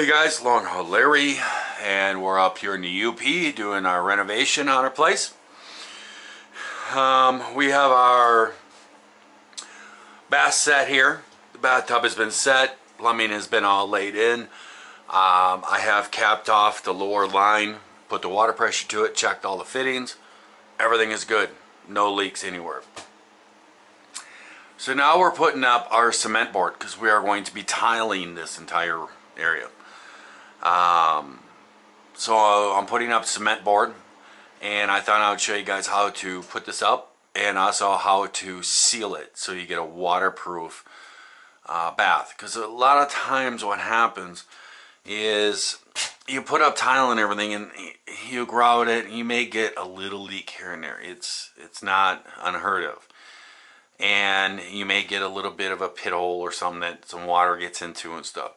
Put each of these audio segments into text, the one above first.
guys, LongHaul Larry, and we're up here in the UP doing our renovation on our place. We have our bath set here. The bathtub has been set, plumbing has been all laid in. I have capped off the lower line, put the water pressure to it, checked all the fittings. Everything is good, no leaks anywhere. So now we're putting up our cement board because we are going to be tiling this entire area. So I'm putting up cement board, and I thought I would show you guys how to put this up and also how to seal it so you get a waterproof bath. Because a lot of times what happens is you put up tile and everything and you grout it and you may get a little leak here and there. It's not unheard of. And you may get a little bit of a pit hole or something that some water gets into and stuff.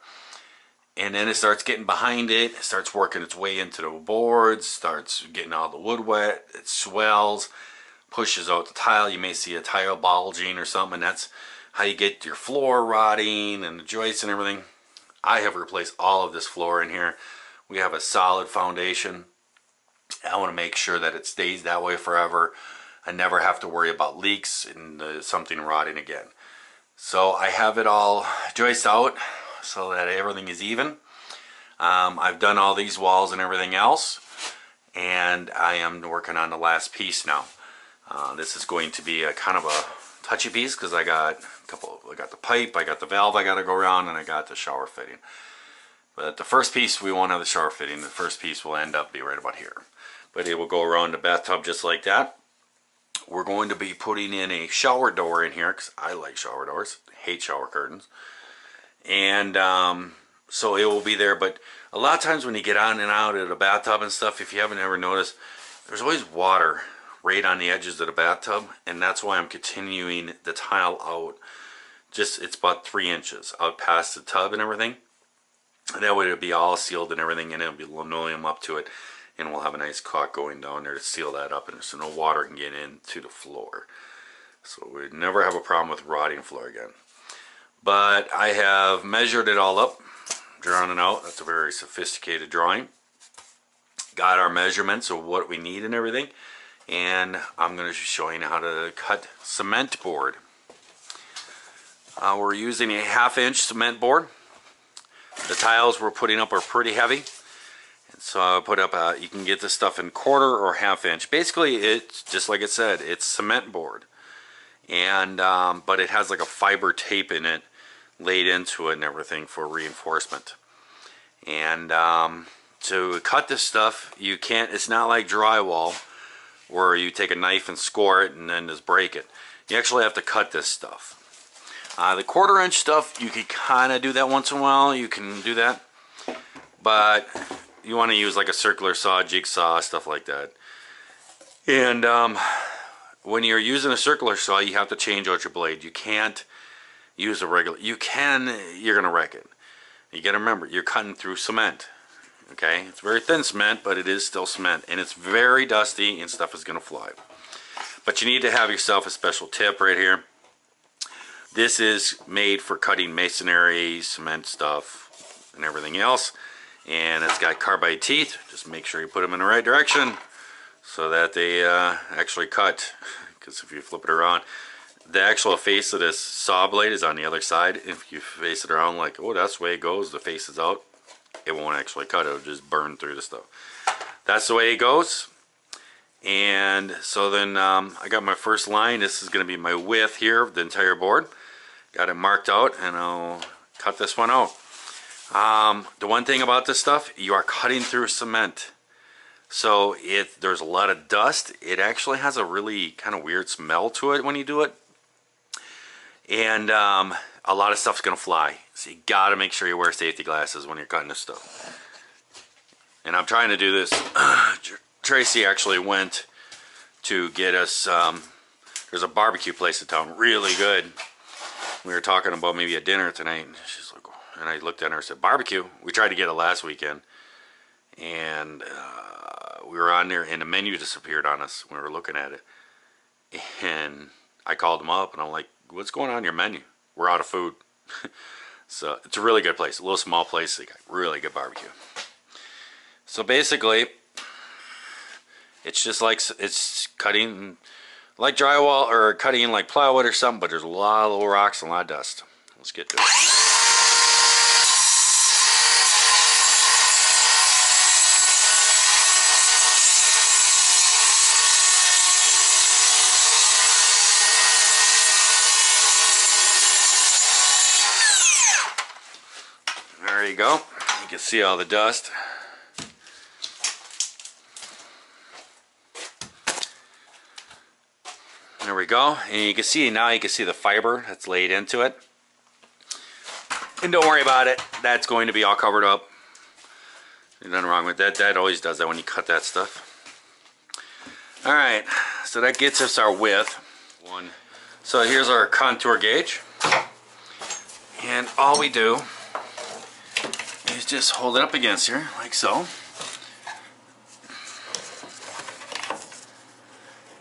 And then it starts getting behind it, starts working its way into the boards, starts getting all the wood wet, it swells, pushes out the tile. You may see a tile bulging or something, and that's how you get your floor rotting and the joists and everything. I have replaced all of this floor in here. We have a solid foundation. I want to make sure that it stays that way forever. I never have to worry about leaks and something rotting again. So I have it all joisted out so that everything is even. I've done all these walls and everything else, and I am working on the last piece now. This is going to be a kind of a touchy piece because I got the pipe, I got the valve I got to go around, and I got the shower fitting. But the first piece, we won't have the shower fitting. The first piece will end up be right about here. But it will go around the bathtub just like that. We're going to be putting in a shower door in here because I like shower doors, hate shower curtains. And so it will be there, but a lot of times when you get on and out of the bathtub and stuff, if you haven't ever noticed, there's always water right on the edges of the bathtub, and that's why I'm continuing the tile out. It's about 3 inches out past the tub and everything. And that way it'll be all sealed and everything, and it'll be linoleum up to it, and we'll have a nice caulk going down there to seal that up, and so no water can get into the floor. So we'd never have a problem with rotting floor again. But I have measured it all up, drawn it out. That's a very sophisticated drawing. Got our measurements of what we need and everything. And I'm going to be showing how to cut cement board. We're using a 1/2 inch cement board. The tiles we're putting up are pretty heavy. And so I put up, you can get this stuff in 1/4 or 1/2 inch. Basically, it's just like it said, it's cement board. And but it has like a fiber tape in it laid into it and everything for reinforcement. And to cut this stuff, you can't, it's not like drywall where you take a knife and score it and then just break it. You actually have to cut this stuff. The 1/4 inch stuff, you can kind of do that once in a while. You can do that, but you want to use like a circular saw, jigsaw, stuff like that. And when you're using a circular saw, you have to change out your blade. You can't use a regular, you're gonna wreck it. You gotta remember, you're cutting through cement. Okay, it's very thin cement, but it is still cement, and it's very dusty and stuff is gonna fly. But you need to have yourself a special tip right here. This is made for cutting masonry, cement stuff, and everything else. And it's got carbide teeth. Just make sure you put them in the right direction so that they actually cut. Because if you flip it around, the actual face of this saw blade is on the other side. If you face it around like, oh, that's the way it goes, the face is out, it won't actually cut. It'll just burn through the stuff. That's the way it goes. And so then I got my first line. This is going to be my width here of the entire board. Got it marked out, and I'll cut this one out. The one thing about this stuff, you are cutting through cement. So if there's a lot of dust, it actually has a really kind of weird smell to it when you do it. And a lot of stuff's going to fly. So you got to make sure you wear safety glasses when you're cutting this stuff. And I'm trying to do this. Tracy actually went to get us, there's a barbecue place in town, really good. We were talking about maybe a dinner tonight, and she's like, and I looked at her and said, barbecue? We tried to get it last weekend, and we were on there, and the menu disappeared on us when we were looking at it. And I called them up, and I'm like, what's going on in your menu? We're out of food. So it's a really good place. A little small place. They got really good barbecue. So basically, it's just like it's cutting like drywall or cutting like plywood or something, but there's a lot of little rocks and a lot of dust. Let's get to it. There you go. You can see all the dust. There we go. And you can see now, you can see the fiber that's laid into it. And don't worry about it. That's going to be all covered up. There's nothing wrong with that. That always does that when you cut that stuff. Alright, so that gets us our width. So here's our contour gauge. And all we do is just hold it up against here, like so.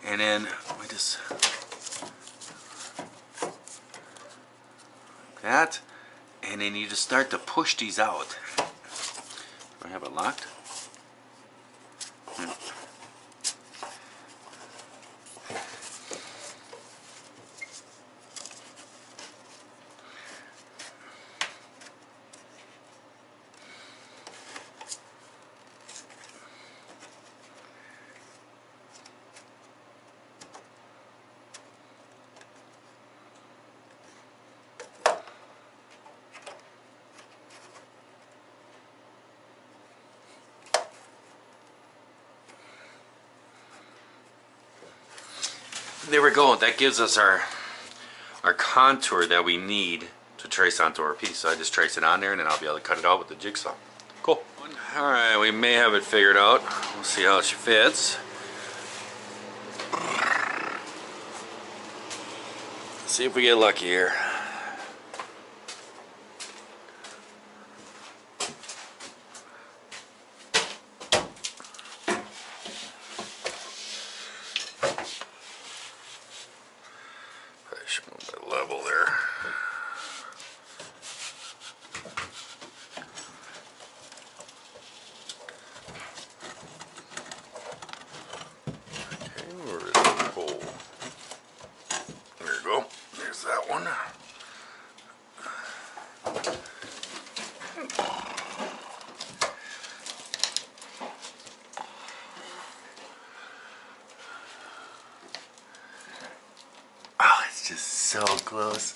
And then we just like that. And then you just start to push these out. Do I have it locked? Yeah. There we go. That gives us our contour that we need to trace onto our piece. So I just trace it on there and then I'll be able to cut it out with the jigsaw. Cool. Alright, we may have it figured out. We'll see how she fits. See if we get lucky here. Level there. Okay, where is the hole? There you go. There's that one. Oh, it's just so close.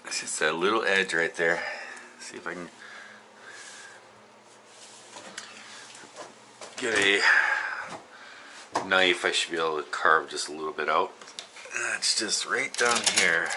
It's just that little edge right there. See if I can get a knife. I should be able to carve just a little bit out. It's just right down here.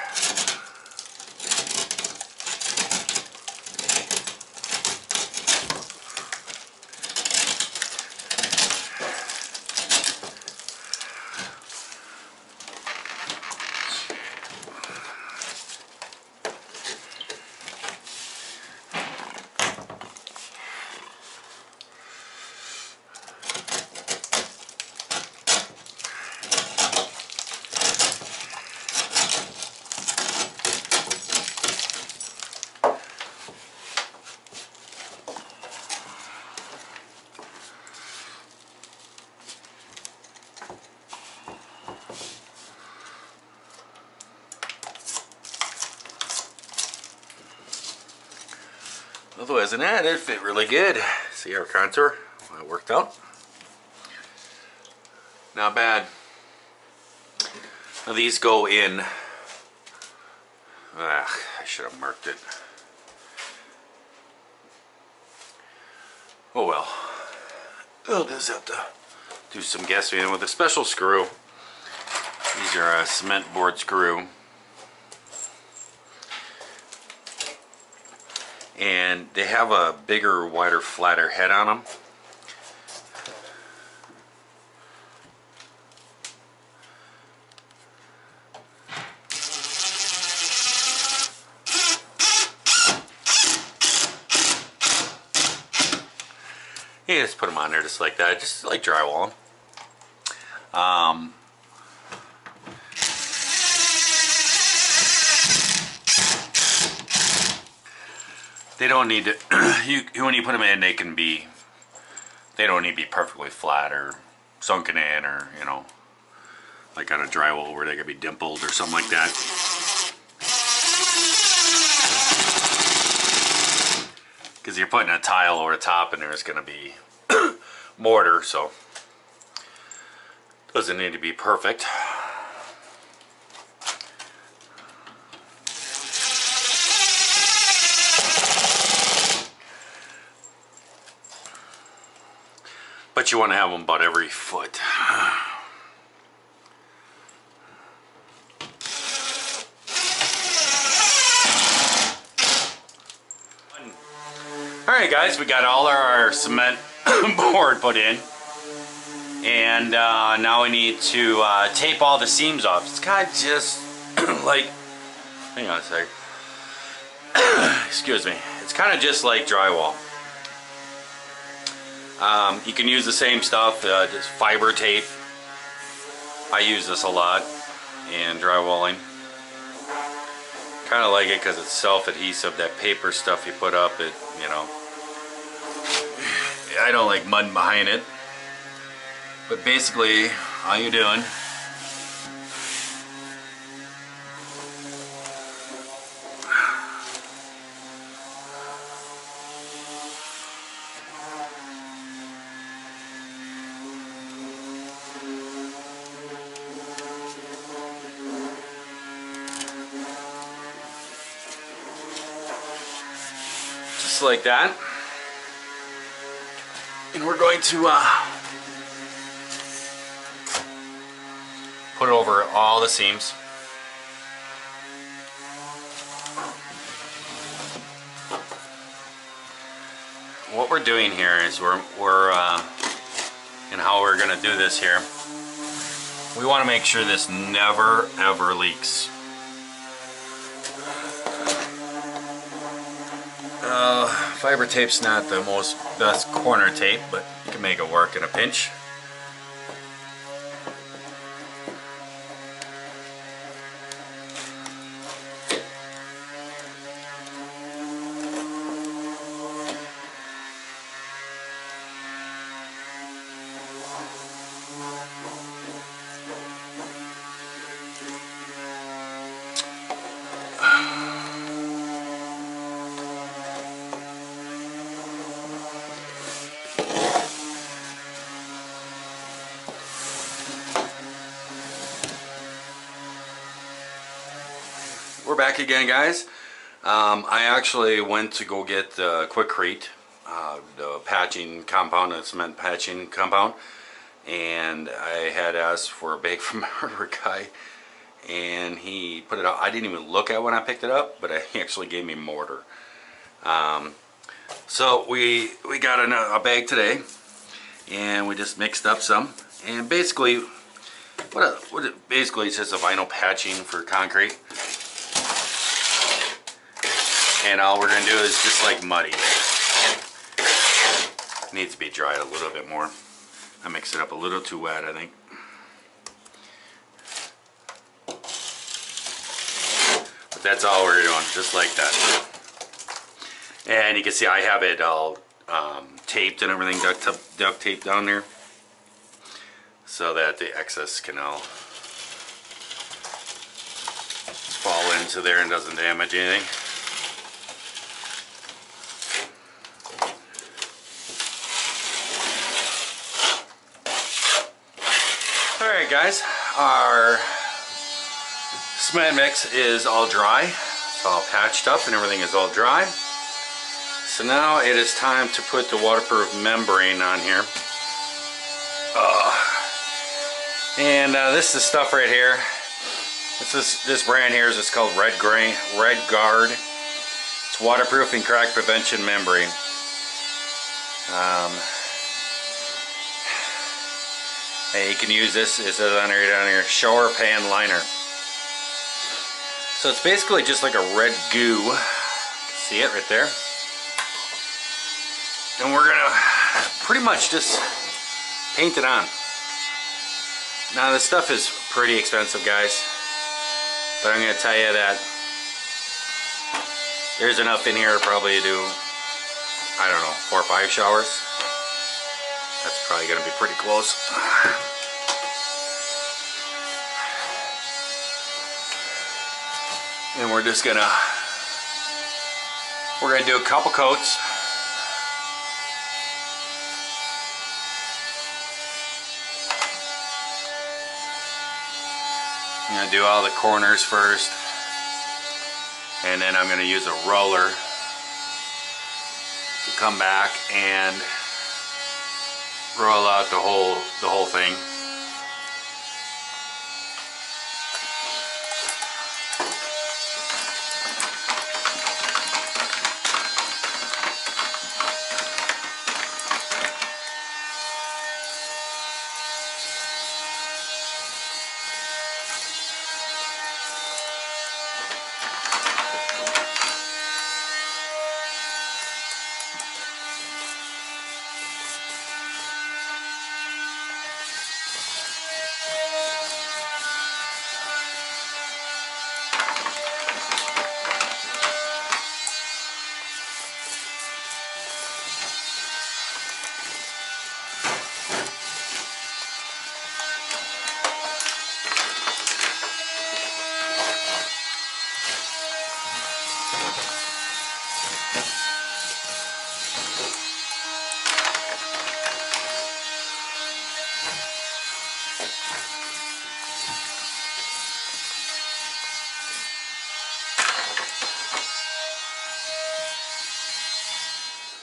Otherwise than that, it fit really good. See our contour? Well, it worked out. Not bad. Now these go in. I should have marked it. Oh well. I'll just have to do some guessing with a special screw. These are a cement board screw. And they have a bigger, wider, flatter head on them. You just put them on there just like that, just like drywall. They don't need to, when you put them in, they don't need to be perfectly flat or sunken in, or, you know, like on a drywall where they could be dimpled or something like that. Because you're putting a tile over the top and there's going to be mortar, so doesn't need to be perfect. But you want to have them about every foot. Alright guys, we got all our cement board put in. And now we need to tape all the seams off. It's kind of just like, hang on a sec. Excuse me. It's kind of just like drywall. You can use the same stuff, just fiber tape. I use this a lot in drywalling. Kind of like it because it's self-adhesive. That paper stuff you put up, it, you know, I don't like mud behind it. But basically, all you're doing just like that. And we're going to put it over all the seams. What we're doing here is we're and how we're going to do this here, we want to make sure this never ever leaks. Fiber tape's not the best corner tape, but you can make it work in a pinch. We're back again, guys. I actually went to go get the Quikrete, the patching compound, the cement patching compound, and I had asked for a bag from our guy, and he put it out. I didn't even look at when I picked it up, but he actually gave me mortar. So we got a bag today, and we just mixed up some, and basically basically it's just a vinyl patching for concrete. And all we're going to do is just like muddy. It needs to be dried a little bit more. I mixed it up a little too wet, I think. But that's all we're doing, just like that. And you can see I have it all taped and everything, duct taped down there, so that the excess can all fall into there and doesn't damage anything. Alright guys, our cement mix is all dry. It's all patched up and everything is all dry. So now it is time to put the waterproof membrane on here. This is stuff right here. This brand here is called Red Guard. It's waterproof and crack prevention membrane. And you can use this, it says on here, shower pan liner. So it's basically just like a red goo. See it right there? And we're gonna pretty much just paint it on. Now this stuff is pretty expensive, guys, but I'm going to tell you that there's enough in here probably to do, I don't know, 4 or 5 showers. That's probably going to be pretty close. And we're gonna do a couple coats. I'm gonna do all the corners first, and then I'm gonna use a roller to come back and roll out the whole thing.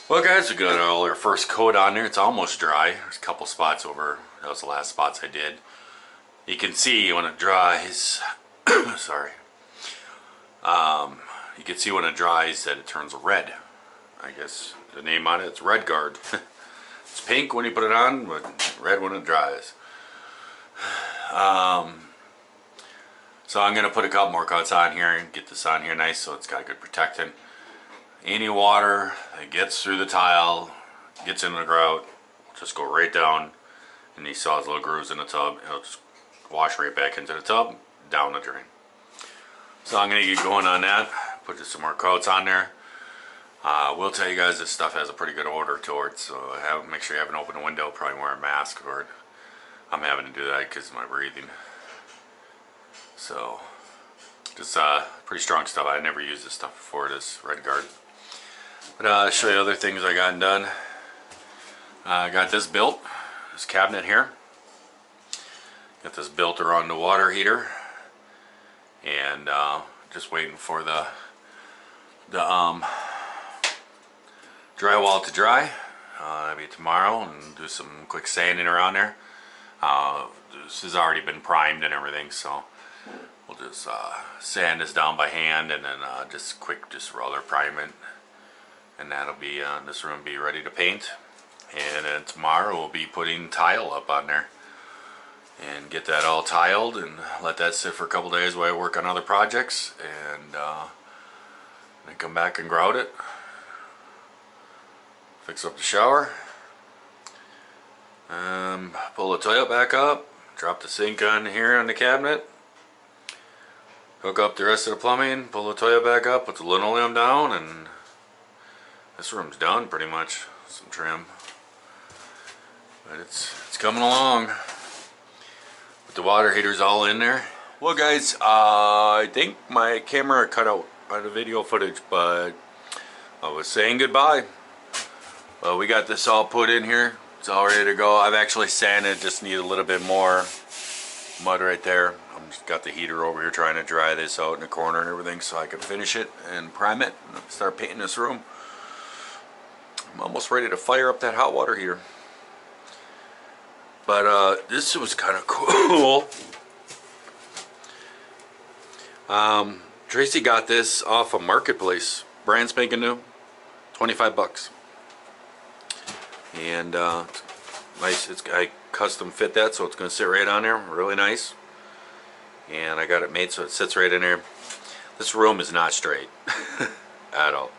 Well guys, we got all our first coat on there. It's almost dry. There's a couple spots over. That was the last spots I did. You can see when it dries, sorry. You can see when it dries that it turns red. I guess the name on it's Red Guard. It's pink when you put it on, but red when it dries. So I'm going to put a couple more coats on here and get this on here nice so it's got good protectant. Any water that gets through the tile, gets in the grout, just go right down, and you saw those little grooves in the tub, it'll just wash right back into the tub, down the drain. So I'm going to get going on that, put just some more coats on there. Will tell you guys this stuff has a pretty good odor to it, so make sure you have an open window, probably wear a mask for it. I'm having to do that because of my breathing. So, just pretty strong stuff. I never used this stuff before, this Red Guard. But I'll show you other things I got done. I got this built, this cabinet here. Got this built around the water heater. And just waiting for the drywall to dry. Maybe tomorrow, and do some quick sanding around there. This has already been primed and everything, so we'll just sand this down by hand, and then just roller prime it, and that'll be this room be ready to paint. And then tomorrow we'll be putting tile up on there and get that all tiled and let that sit for a couple days while I work on other projects, and then come back and grout it, fix up the shower, pull the toilet back up, drop the sink on here on the cabinet, hook up the rest of the plumbing, pull the toilet back up, put the linoleum down, and this room's done pretty much. Some trim, but it's coming along. With the water heaters all in there. Well guys, I think my camera cut out on the video footage, but I was saying goodbye. Well, we got this all put in here. It's all ready to go. I've actually sanded, just need a little bit more mud right there. I'm just got the heater over here trying to dry this out in the corner and everything so I can finish it and prime it and start painting this room. I'm almost ready to fire up that hot water heater. But this was kind of cool. Tracy got this off a marketplace, brand spanking new, 25 bucks. And nice. I custom fit that, so it's going to sit right on there, really nice. And I got it made so it sits right in there. This room is not straight at all.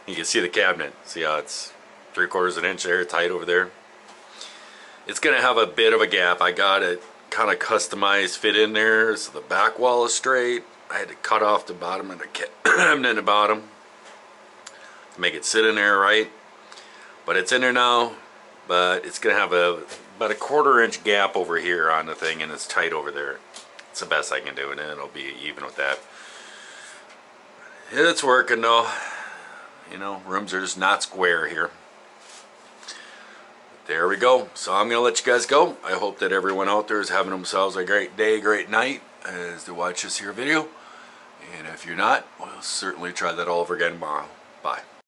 You can see the cabinet. See how it's 3/4 of an inch there, tight over there. It's gonna have a bit of a gap. I got it kind of customized fit in there so the back wall is straight. I had to cut off the bottom and the cabinet in the bottom to make it sit in there right. But it's in there now. But it's gonna have about a 1/4 inch gap over here on the thing, and it's tight over there. It's the best I can do, and then it'll be even with that. It's working though. You know, rooms are just not square here. There we go. So I'm gonna let you guys go. I hope that everyone out there is having themselves a great day, great night as they watch this here video. And if you're not, we'll certainly try that all over again tomorrow. Bye.